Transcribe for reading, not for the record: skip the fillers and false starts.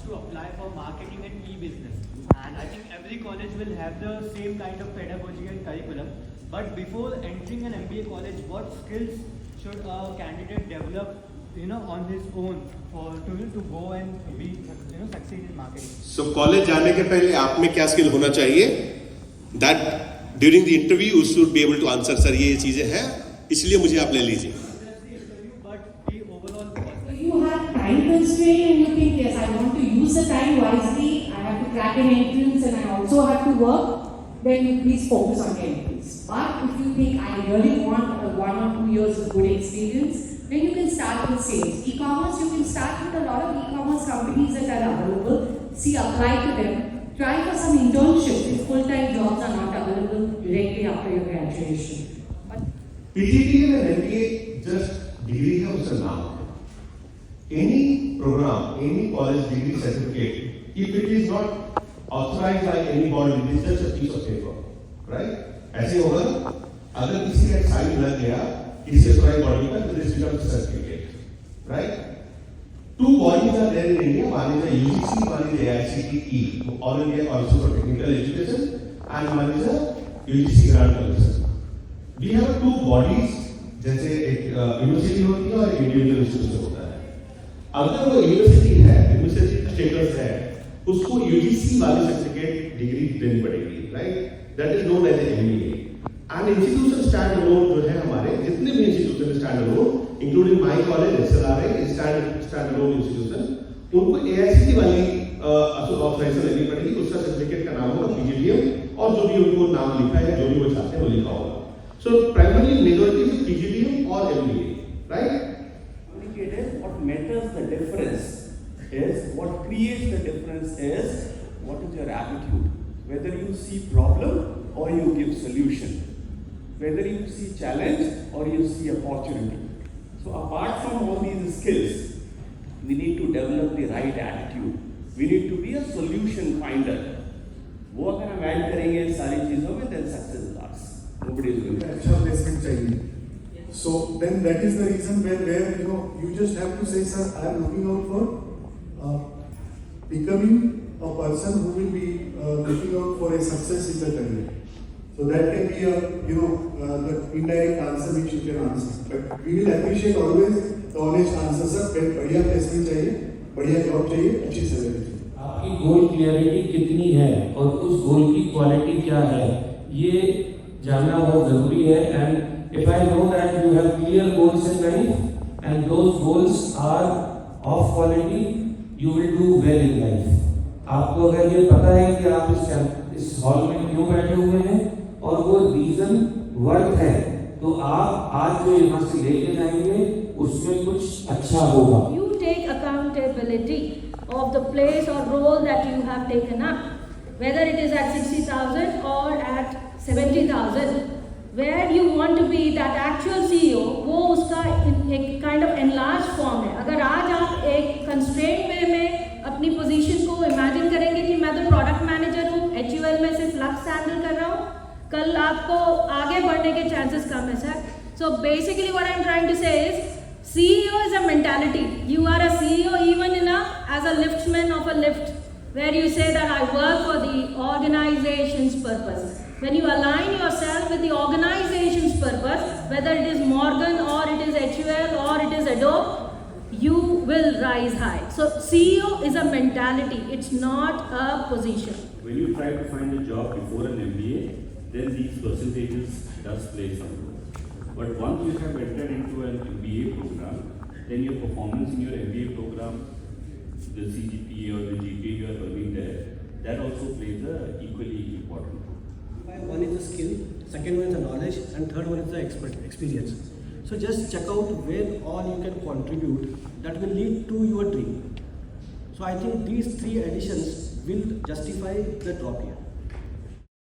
to apply for marketing and e-business. And I think every college will have the same kind of pedagogy and curriculum. But before entering an MBA college, what skills should a candidate develop, on his own to go and be, succeed in marketing? So college जाने के पहले आप में क्या skill होना चाहिए? That during the interview you should be able to answer, sir ये चीजें हैं, इसलिए मुझे आप ले लीजिए. You have time constraint and you think, yes, I want to use the time wisely, I have to crack an entrance and I also have to work, then you please focus on the entrance. But if you think, I really want 1 or 2 years of good experience, then you can start with sales. E-commerce, you can start with a lot of e-commerce companies that are available. See, apply to them. Try for some internships if full-time jobs are not available directly after your graduation. PGDM and MBA just degree है उसका नाम है. Any program, any college degree certificate, if it is not authorized by any body, it is just a piece of paper, right? ऐसे होगा अगर किसी का sign लग गया किसी authorized body का, then this becomes a certificate, right? 2 bodies are there in India. One is the UGC, one is the AICTE, All India Council for Technical Education, and one is the UGC Grant Commission. We have 2 bodies, जैसे एक university होती है और एक individual institution होता है. अगर वो यूनिवर्सिटी है, यूनिवर्सिटी स्टेटस है, उसको यूजीसी वाली सर्टिफिकेट डिग्री देनी पड़ेगी, right? That is known as MBA. And institution standalone जो है हमारे जितने भी institution standalone, including my college SLRA standalone institution, उनको एआईसीटी वाली ऑथराइजेशन लेनी पड़ेगी. उसका सर्टिफिकेट का नाम होगा पीजीडीएम और जो भी उनको नाम लिखा है जो भी वो चाहते हैं वो लिखा होगा. So primarily majority is PGDM or MBA, right? What matters the difference is, what creates the difference is, what is your attitude? Whether you see problem or you give solution. Whether you see challenge or you see opportunity. So apart from all these skills, we need to develop the right attitude. We need to be a solution finder. वो अगर हम add करेंगे सारी चीजों में, then success is ours. Nobody is going to. अच्छा placement चाहिए. So then that is the reason where you just have to say, sir, I am looking out for becoming a person who will be looking out for a success in the career. So that can be a the indirect answer which you can answer. But we will appreciate always the honest answer, sir. बढ़िया placement चाहिए, बढ़िया job चाहिए, अच्छी salary चाहिए. आपकी गोल clarity कितनी है और उस गोल की क्वालिटी क्या है, ये जानना बहुत जरूरी है. And if I know that you have clear goals in life and those goals are of quality, you will do well in life. आपको अगर ये पता है कि आप इस हॉल में क्यों बैठे हुए हैं और वो रीजन वर्थ है, तो आप आज जो यहाँ से लेके जाएंगे उसमें कुछ अच्छा होगा. You take accountability of the place or role that you have taken up, whether it is at 60,000 or at 70,000. Where you want to be that actual CEO, वो उसका एक kind of enlarged form है. अगर आज आप एक constrained way में अपनी position को imagine करेंगे कि मैं तो product manager हूँ, HUL में सिर्फ लक्स हैंडल कर रहा हूँ, कल आपको आगे बढ़ने के chances कम है sir. So basically what I'm trying to say is, CEO is a mentality. You are a CEO even as a liftman of a lift, where you say that I work for the organization's purpose. When you align yourself with the organization's purpose, whether it is Morgan or it is HUL or it is Adobe, you will rise high. So CEO is a mentality, it's not a position. When you try to find a job before an MBA, then these percentages does play some role. But once you have entered into an MBA program, then your performance in your MBA program, the CGPA or the GPA you are earning there, that also plays a equally important role. One is the skill, second one is the knowledge, and third one is the experience. So just check out where all you can contribute that will lead to your dream. So I think these 3 additions will justify the drop here.